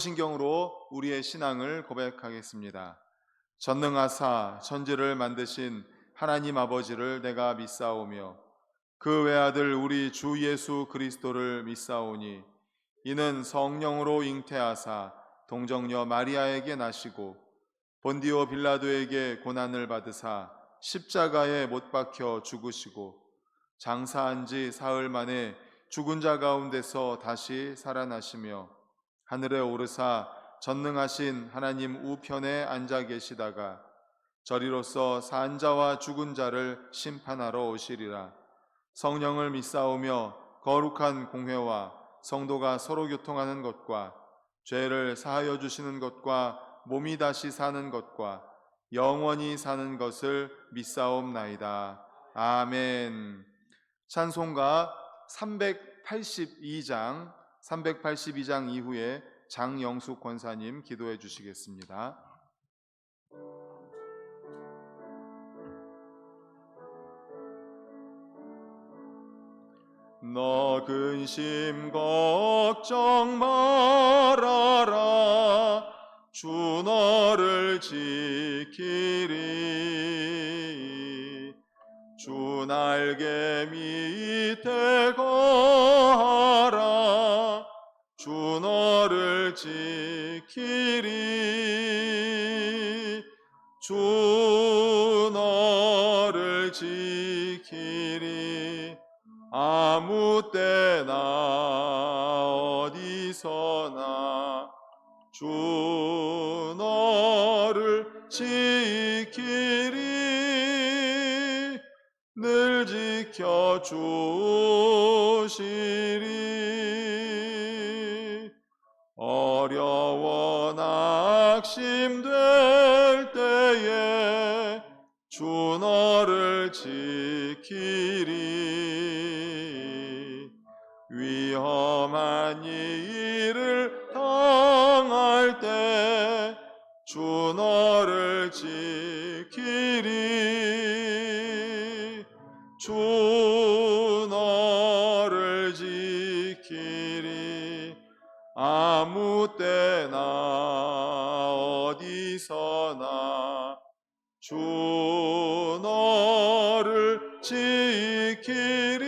신경으로 우리의 신앙을 고백하겠습니다. 전능하사 천지를 만드신 하나님 아버지를 내가 믿사오며 그 외아들 우리 주 예수 그리스도를 믿사오니 이는 성령으로 잉태하사 동정녀 마리아에게 나시고 본디오 빌라도에게 고난을 받으사 십자가에 못 박혀 죽으시고 장사한 지 사흘 만에 죽은 자 가운데서 다시 살아나시며 하늘에 오르사 전능하신 하나님 우편에 앉아 계시다가 저리로서 산 자와 죽은 자를 심판하러 오시리라. 성령을 믿사오며 거룩한 공회와 성도가 서로 교통하는 것과 죄를 사하여 주시는 것과 몸이 다시 사는 것과 영원히 사는 것을 믿사옵나이다. 아멘. 찬송가 382장 이후에 장영숙 권사님 기도해 주시겠습니다. 너 근심 걱정 말아라. 주 너를 지키리. 주 날개 밑에 거하라. 주 너를 지키리. 주 너를 지키리. 아무 때나 어디서나 주 너를 지키리. 늘 지켜주시리. 어려워 낙심될 때에 주 너를 지키리. 위험한 일을 당할 때 주 너를 지키리. 주 너를 지키리. 아무 때나 어디서나 주 너를 지키리.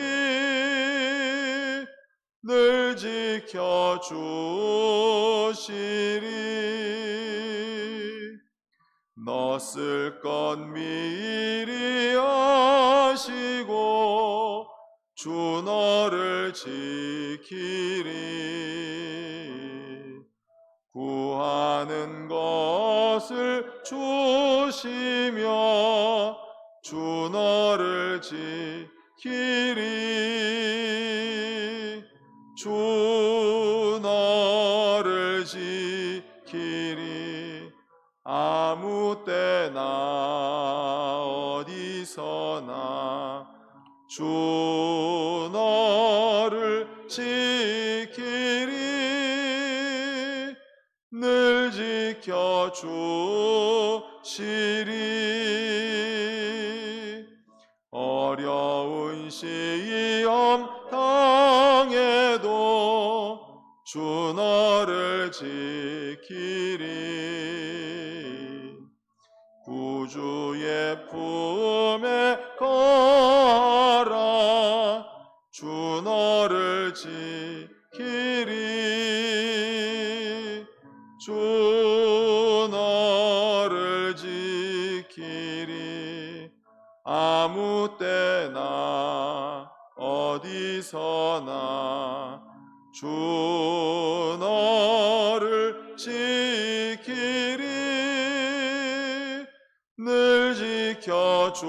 늘 지켜주시리. 너 쓸 것 미리 아시고 주 너를 지키리. 구하는 것을 주시며 주 너를 지키리. 주 너를 지키리. 아무 때나 어디서나 주 너를 지키리. 늘 지켜주시리. 어려운 시험 당해도 주 너를 지키리. 구주의 품에 거하라. 주 너를 지키리. 주 너를 지키리. 아무 때나 어디서나 주 너를 지키리. 늘 지켜주시리.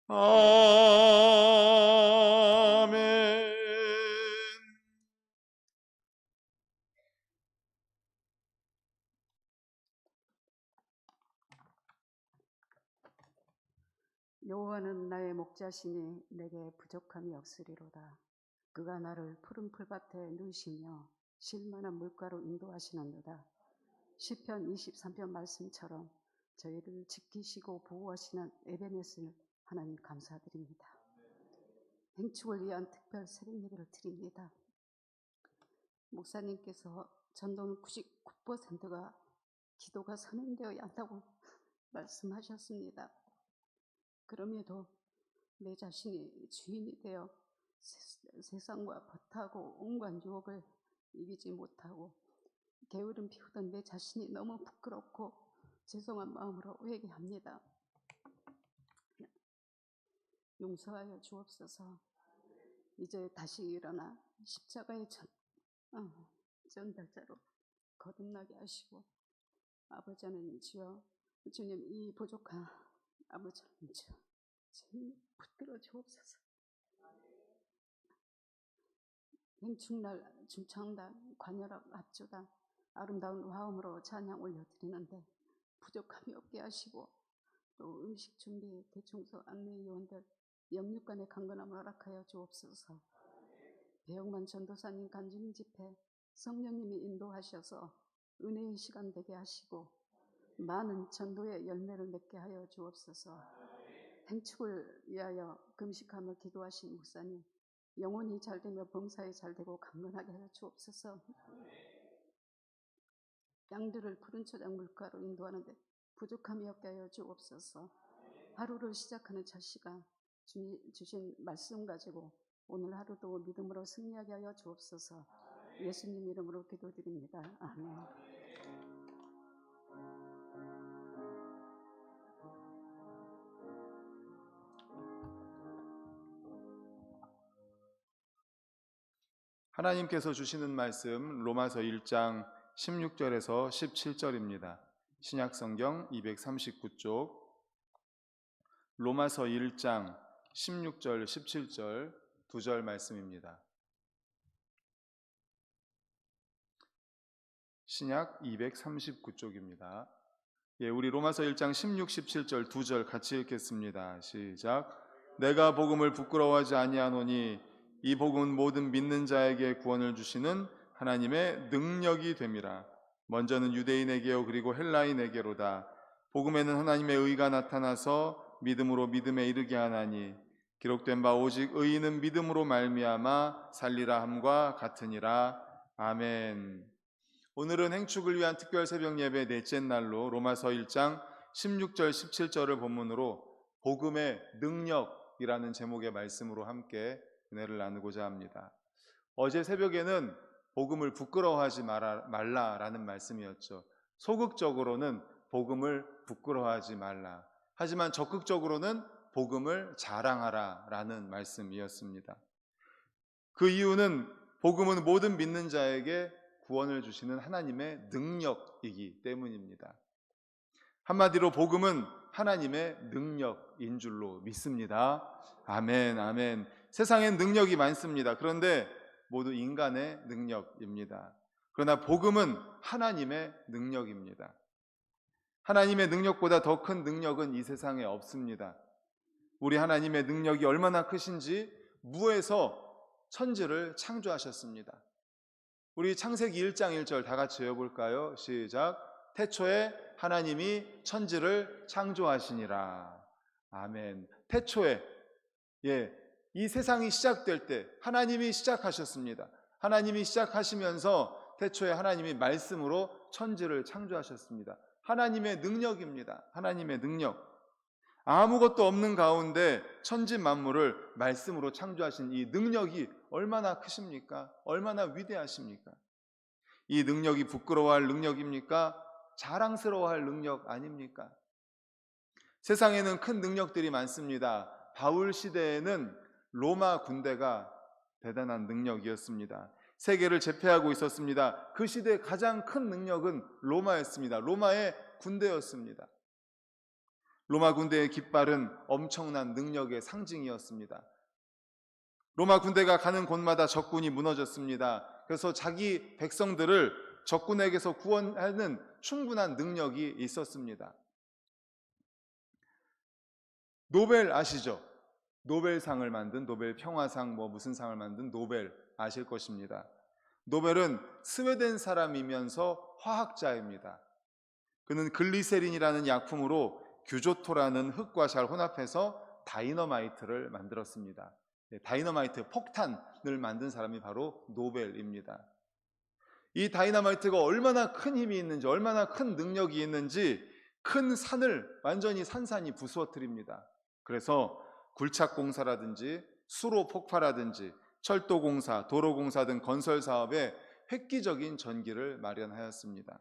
아멘. 여호와는 나의 목자시니 내게 부족함이 없으리로다. 그가 나를 푸른 풀밭에 누이시며 쉴만한 물가로 인도하시는도다. 시편 23편 말씀처럼 저희를 지키시고 보호하시는 에베네셀 하나님 감사드립니다. 행축을 위한 특별 새벽 예배를 드립니다. 목사님께서 전도는 99%가 기도가 선행되어야 한다고 말씀하셨습니다. 그럼에도 내 자신이 주인이 되어 세상과 벗하고 온갖 유혹을 이기지 못하고 게으름 피우던 내 자신이 너무 부끄럽고 죄송한 마음으로 회개합니다. 용서하여 주옵소서. 이제 다시 일어나 십자가의 전달자로 거듭나게 하시고, 아버지 하나님 주여, 주님 이 부족한 아버지 하나님 주여, 주님 붙들어 주옵소서. 행축날 중창단 관여락 합주단 아름다운 화음으로 찬양 올려드리는데 부족함이 없게 하시고, 또 음식 준비, 대청소, 안내위원들 영육간의 강건함을 허락하여 주옵소서. 배영만 전도사님 간증 집회 성령님이 인도하셔서 은혜의 시간 되게 하시고 많은 전도의 열매를 맺게 하여 주옵소서. 행축을 위하여 금식하며 기도하신 목사님 영혼이 잘되며 범사에 잘되고 강건하게 하여 주옵소서. 양들을 푸른 초장 물가로 인도하는데 부족함이 없게 하여 주옵소서. 하루를 시작하는 첫 시간 주신 말씀 가지고 오늘 하루도 믿음으로 승리하게 하여 주옵소서. 예수님 이름으로 기도드립니다. 아멘. 하나님께서 주시는 말씀 로마서 1장 16절에서 17절입니다. 신약성경 239쪽 로마서 1장 16절 17절 2절 말씀입니다. 신약 239쪽입니다. 우리 로마서 1장 16, 17절 2절 같이 읽겠습니다. 시작. 내가 복음을 부끄러워하지 아니하노니 이 복음은 모든 믿는 자에게 구원을 주시는 하나님의 능력이 됨이라. 먼저는 유대인에게요 그리고 헬라인에게로다. 복음에는 하나님의 의가 나타나서 믿음으로 믿음에 이르게 하나니 기록된 바 오직 의인은 믿음으로 말미암아 살리라 함과 같으니라. 아멘. 오늘은 행축을 위한 특별 새벽 예배 넷째 날로 로마서 1장 16절 17절을 본문으로 복음의 능력이라는 제목의 말씀으로 함께 은혜를 나누고자 합니다. 어제 새벽에는 복음을 부끄러워하지 말라라는 말씀이었죠. 소극적으로는 복음을 부끄러워하지 말라. 하지만 적극적으로는 복음을 자랑하라라는 말씀이었습니다. 그 이유는 복음은 모든 믿는 자에게 구원을 주시는 하나님의 능력이기 때문입니다. 한마디로 복음은 하나님의 능력인 줄로 믿습니다. 아멘, 아멘. 세상엔 능력이 많습니다. 그런데 모두 인간의 능력입니다. 그러나 복음은 하나님의 능력입니다. 하나님의 능력보다 더 큰 능력은 이 세상에 없습니다. 우리 하나님의 능력이 얼마나 크신지 무에서 천지를 창조하셨습니다. 우리 창세기 1장 1절 다 같이 외워볼까요? 시작. 태초에 하나님이 천지를 창조하시니라. 아멘. 태초에 이 세상이 시작될 때 하나님이 시작하셨습니다. 하나님이 시작하시면서 태초에 하나님이 말씀으로 천지를 창조하셨습니다. 하나님의 능력입니다. 하나님의 능력. 아무것도 없는 가운데 천지 만물을 말씀으로 창조하신 이 능력이 얼마나 크십니까? 얼마나 위대하십니까? 이 능력이 부끄러워할 능력입니까? 자랑스러워할 능력 아닙니까? 세상에는 큰 능력들이 많습니다. 바울 시대에는 로마 군대가 대단한 능력이었습니다. 세계를 제패하고 있었습니다. 그 시대의 가장 큰 능력은 로마였습니다. 로마의 군대였습니다. 로마 군대의 깃발은 엄청난 능력의 상징이었습니다. 로마 군대가 가는 곳마다 적군이 무너졌습니다. 그래서 자기 백성들을 적군에게서 구원하는 충분한 능력이 있었습니다. 노벨 아시죠? 노벨상을 만든 노벨 평화상 무슨 상을 만든 노벨 아실 것입니다. 노벨은 스웨덴 사람이면서 화학자입니다. 그는 글리세린이라는 약품으로 규조토라는 흙과 잘 혼합해서 다이너마이트를 만들었습니다. 다이너마이트, 폭탄을 만든 사람이 바로 노벨입니다. 이 다이너마이트가 얼마나 큰 힘이 있는지, 얼마나 큰 능력이 있는지 큰 산을 완전히 산산이 부수어뜨립니다. 그래서 굴착공사라든지 수로 폭파라든지 철도공사, 도로공사 등 건설 사업에 획기적인 전기를 마련하였습니다.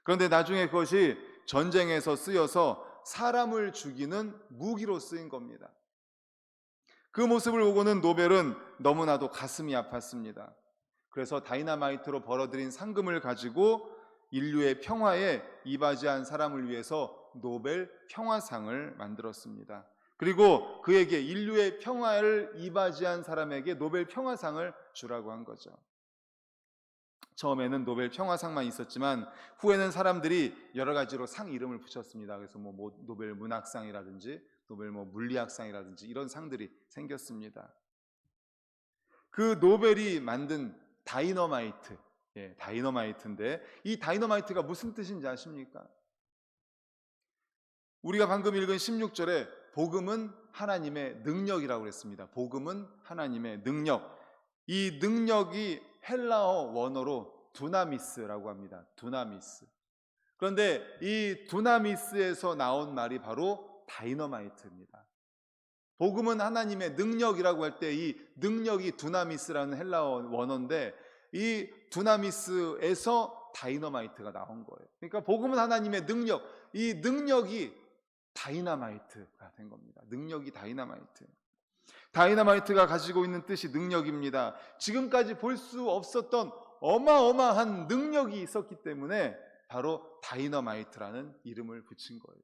그런데 나중에 그것이 전쟁에서 쓰여서 사람을 죽이는 무기로 쓰인 겁니다. 그 모습을 보고는 노벨은 너무나도 가슴이 아팠습니다. 그래서 다이너마이트로 벌어들인 상금을 가지고 인류의 평화에 이바지한 사람을 위해서 노벨 평화상을 만들었습니다. 그리고 그에게, 인류의 평화를 이바지한 사람에게 노벨 평화상을 주라고 한 거죠. 처음에는 노벨 평화상만 있었지만 후에는 사람들이 여러 가지로 상 이름을 붙였습니다. 그래서 노벨 문학상이라든지 노벨 물리학상이라든지 이런 상들이 생겼습니다. 그 노벨이 만든 다이너마이트, 다이너마이트인데 이 다이너마이트가 무슨 뜻인지 아십니까? 우리가 방금 읽은 16절에 복음은 하나님의 능력이라고 그랬습니다. 복음은 하나님의 능력. 이 능력이 헬라어 원어로 두나미스라고 합니다. 두나미스. 그런데 이 두나미스에서 나온 말이 바로 다이너마이트입니다. 복음은 하나님의 능력이라고 할 때 이 능력이 두나미스라는 헬라어 원어인데 이 두나미스에서 다이너마이트가 나온 거예요. 그러니까 복음은 하나님의 능력, 이 능력이 다이너마이트가 된 겁니다. 능력이 다이너마이트. 다이너마이트가 가지고 있는 뜻이 능력입니다. 지금까지 볼 수 없었던 어마어마한 능력이 있었기 때문에 바로 다이너마이트라는 이름을 붙인 거예요.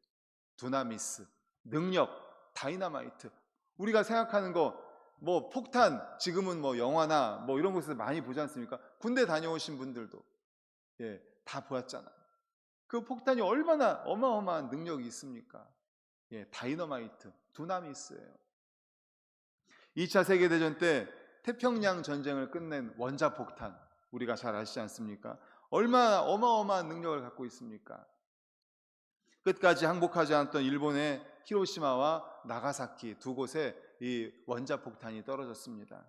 두나미스, 능력, 다이너마이트. 우리가 생각하는 거 폭탄, 지금은 영화나 이런 곳에서 많이 보지 않습니까? 군대 다녀오신 분들도 다 보았잖아요. 그 폭탄이 얼마나 어마어마한 능력이 있습니까? 다이너마이트, 두나미스예요. 2차 세계대전 때 태평양 전쟁을 끝낸 원자폭탄, 우리가 잘 아시지 않습니까? 얼마나 어마어마한 능력을 갖고 있습니까? 끝까지 항복하지 않았던 일본의 히로시마와 나가사키 두 곳에 이 원자폭탄이 떨어졌습니다.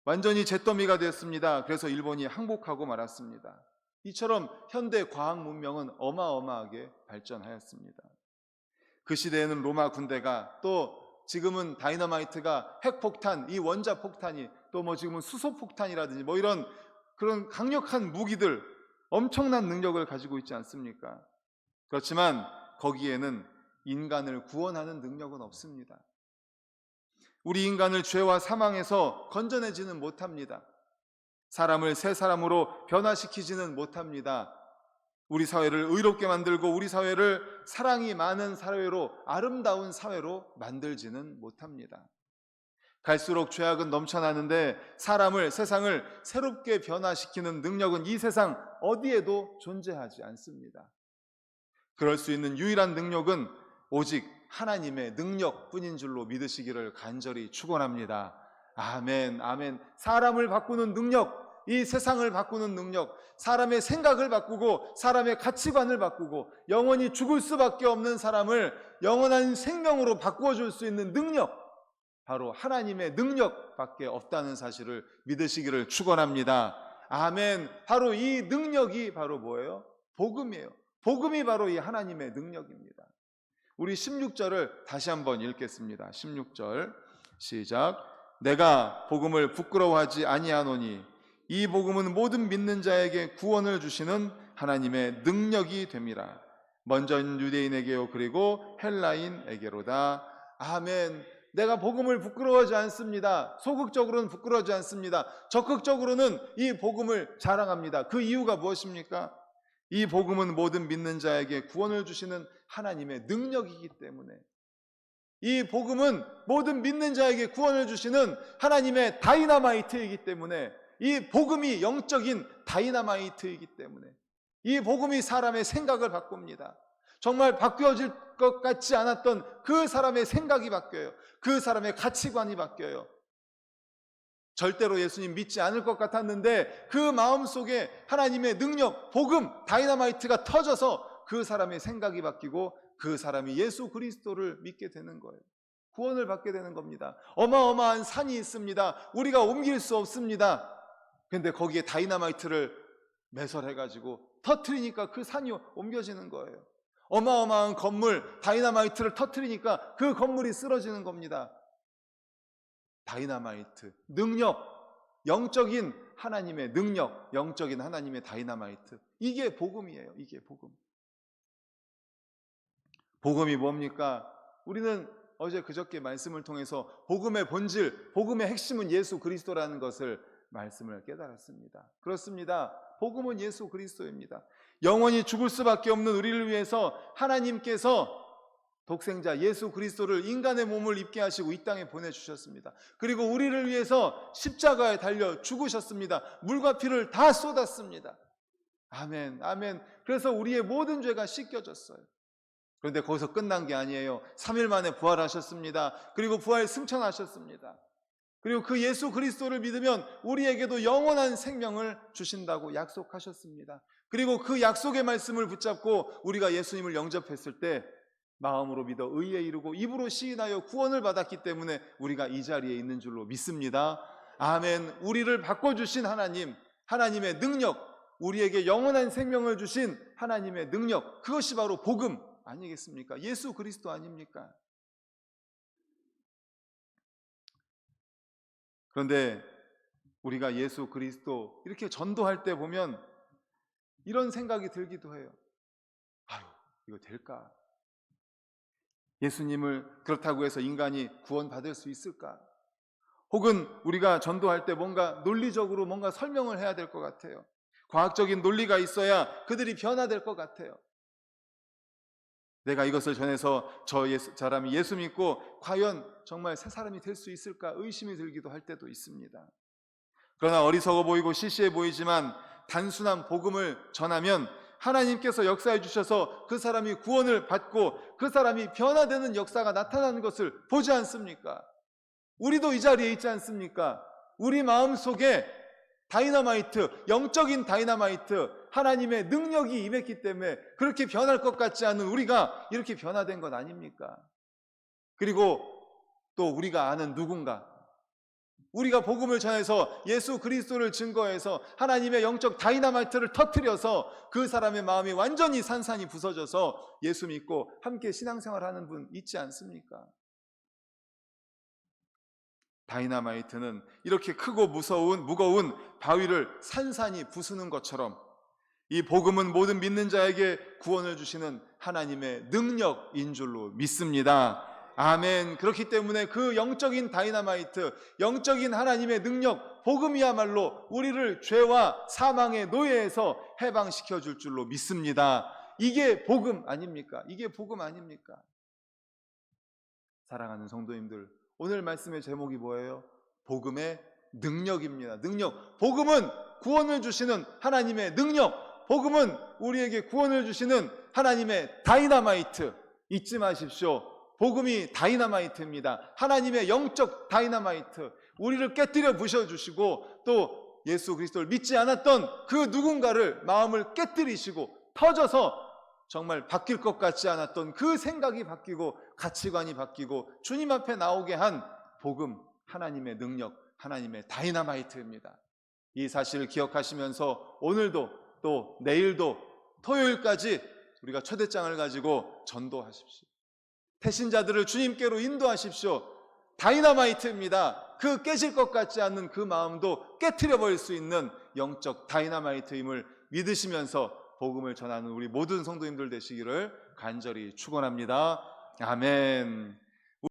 완전히 잿더미가 되었습니다. 그래서 일본이 항복하고 말았습니다. 이처럼 현대 과학 문명은 어마어마하게 발전하였습니다. 그 시대에는 로마 군대가, 또 지금은 다이너마이트가 핵폭탄, 이 원자폭탄이, 또 지금은 수소폭탄이라든지 이런 그런 강력한 무기들, 엄청난 능력을 가지고 있지 않습니까? 그렇지만 거기에는 인간을 구원하는 능력은 없습니다. 우리 인간을 죄와 사망에서 건져내지는 못합니다. 사람을 새 사람으로 변화시키지는 못합니다. 우리 사회를 의롭게 만들고 우리 사회를 사랑이 많은 사회로, 아름다운 사회로 만들지는 못합니다. 갈수록 죄악은 넘쳐나는데 세상을 새롭게 변화시키는 능력은 이 세상 어디에도 존재하지 않습니다. 그럴 수 있는 유일한 능력은 오직 하나님의 능력뿐인 줄로 믿으시기를 간절히 축원합니다. 아멘, 아멘. 사람을 바꾸는 능력, 이 세상을 바꾸는 능력, 사람의 생각을 바꾸고 사람의 가치관을 바꾸고 영원히 죽을 수밖에 없는 사람을 영원한 생명으로 바꾸어줄 수 있는 능력, 바로 하나님의 능력밖에 없다는 사실을 믿으시기를 축원합니다. 아멘. 바로 이 능력이 바로 뭐예요? 복음이에요. 복음이 바로 이 하나님의 능력입니다. 우리 16절을 다시 한번 읽겠습니다. 16절 시작. 내가 복음을 부끄러워하지 아니하노니 이 복음은 모든 믿는 자에게 구원을 주시는 하나님의 능력이 됨이라. 먼저는 유대인에게요 그리고 헬라인에게로다. 아멘. 내가 복음을 부끄러워하지 않습니다. 소극적으로는 부끄러워하지 않습니다. 적극적으로는 이 복음을 자랑합니다. 그 이유가 무엇입니까? 이 복음은 모든 믿는 자에게 구원을 주시는 하나님의 능력이기 때문에, 이 복음은 모든 믿는 자에게 구원을 주시는 하나님의 다이너마이트이기 때문에, 이 복음이 영적인 다이너마이트이기 때문에, 이 복음이 사람의 생각을 바꿉니다. 정말 바뀌어질 것 같지 않았던 그 사람의 생각이 바뀌어요. 그 사람의 가치관이 바뀌어요. 절대로 예수님 믿지 않을 것 같았는데 그 마음속에 하나님의 능력, 복음, 다이너마이트가 터져서 그 사람의 생각이 바뀌고 그 사람이 예수 그리스도를 믿게 되는 거예요. 구원을 받게 되는 겁니다. 어마어마한 산이 있습니다. 우리가 옮길 수 없습니다. 근데 거기에 다이너마이트를 매설해가지고 터트리니까 그 산이 옮겨지는 거예요. 어마어마한 건물, 다이너마이트를 터트리니까 그 건물이 쓰러지는 겁니다. 다이너마이트, 능력, 영적인 하나님의 능력, 영적인 하나님의 다이너마이트. 이게 복음이에요. 이게 복음. 복음이 뭡니까? 우리는 어제 그저께 말씀을 통해서 복음의 본질, 복음의 핵심은 예수 그리스도라는 것을 말씀을 깨달았습니다. 그렇습니다. 복음은 예수 그리스도입니다. 영원히 죽을 수밖에 없는 우리를 위해서 하나님께서 독생자 예수 그리스도를 인간의 몸을 입게 하시고 이 땅에 보내주셨습니다. 그리고 우리를 위해서 십자가에 달려 죽으셨습니다. 물과 피를 다 쏟았습니다. 아멘, 아멘. 그래서 우리의 모든 죄가 씻겨졌어요. 그런데 거기서 끝난 게 아니에요. 3일 만에 부활하셨습니다. 그리고 부활 승천하셨습니다. 그리고 그 예수 그리스도를 믿으면 우리에게도 영원한 생명을 주신다고 약속하셨습니다. 그리고 그 약속의 말씀을 붙잡고 우리가 예수님을 영접했을 때 마음으로 믿어 의에 이르고 입으로 시인하여 구원을 받았기 때문에 우리가 이 자리에 있는 줄로 믿습니다. 아멘. 우리를 바꿔주신 하나님, 하나님의 능력, 우리에게 영원한 생명을 주신 하나님의 능력, 그것이 바로 복음 아니겠습니까? 예수 그리스도 아닙니까? 그런데 우리가 예수 그리스도 이렇게 전도할 때 보면 이런 생각이 들기도 해요. 아유, 이거 될까? 예수님을 그렇다고 해서 인간이 구원받을 수 있을까? 혹은 우리가 전도할 때 뭔가 논리적으로 뭔가 설명을 해야 될 것 같아요. 과학적인 논리가 있어야 그들이 변화될 것 같아요. 내가 이것을 전해서 저 사람이 예수 믿고 과연 정말 새 사람이 될 수 있을까 의심이 들기도 할 때도 있습니다. 그러나 어리석어 보이고 시시해 보이지만 단순한 복음을 전하면 하나님께서 역사해 주셔서 그 사람이 구원을 받고 그 사람이 변화되는 역사가 나타나는 것을 보지 않습니까? 우리도 이 자리에 있지 않습니까? 우리 마음속에 다이너마이트, 영적인 다이너마이트, 하나님의 능력이 임했기 때문에 그렇게 변할 것 같지 않은 우리가 이렇게 변화된 것 아닙니까? 그리고 또 우리가 아는 누군가, 우리가 복음을 전해서 예수 그리스도를 증거해서 하나님의 영적 다이너마이트를 터뜨려서 그 사람의 마음이 완전히 산산이 부서져서 예수 믿고 함께 신앙생활하는 분 있지 않습니까? 다이너마이트는 이렇게 크고 무거운 바위를 산산이 부수는 것처럼 이 복음은 모든 믿는 자에게 구원을 주시는 하나님의 능력인 줄로 믿습니다. 아멘. 그렇기 때문에 그 영적인 다이너마이트, 영적인 하나님의 능력, 복음이야말로 우리를 죄와 사망의 노예에서 해방시켜 줄 줄로 믿습니다. 이게 복음 아닙니까? 이게 복음 아닙니까? 사랑하는 성도님들, 오늘 말씀의 제목이 뭐예요? 복음의 능력입니다. 능력. 복음은 구원을 주시는 하나님의 능력. 복음은 우리에게 구원을 주시는 하나님의 다이너마이트. 잊지 마십시오. 복음이 다이너마이트입니다. 하나님의 영적 다이너마이트. 우리를 깨뜨려 부셔주시고 또 예수 그리스도를 믿지 않았던 그 누군가를 마음을 깨뜨리시고 터져서 정말 바뀔 것 같지 않았던 그 생각이 바뀌고 가치관이 바뀌고 주님 앞에 나오게 한 복음, 하나님의 능력, 하나님의 다이너마이트입니다. 이 사실을 기억하시면서 오늘도 또 내일도 토요일까지 우리가 초대장을 가지고 전도하십시오. 태신자들을 주님께로 인도하십시오. 다이너마이트입니다. 그 깨질 것 같지 않는 그 마음도 깨트려 버릴 수 있는 영적 다이너마이트임을 믿으시면서 복음을 전하는 우리 모든 성도님들 되시기를 간절히 축원합니다. 아멘.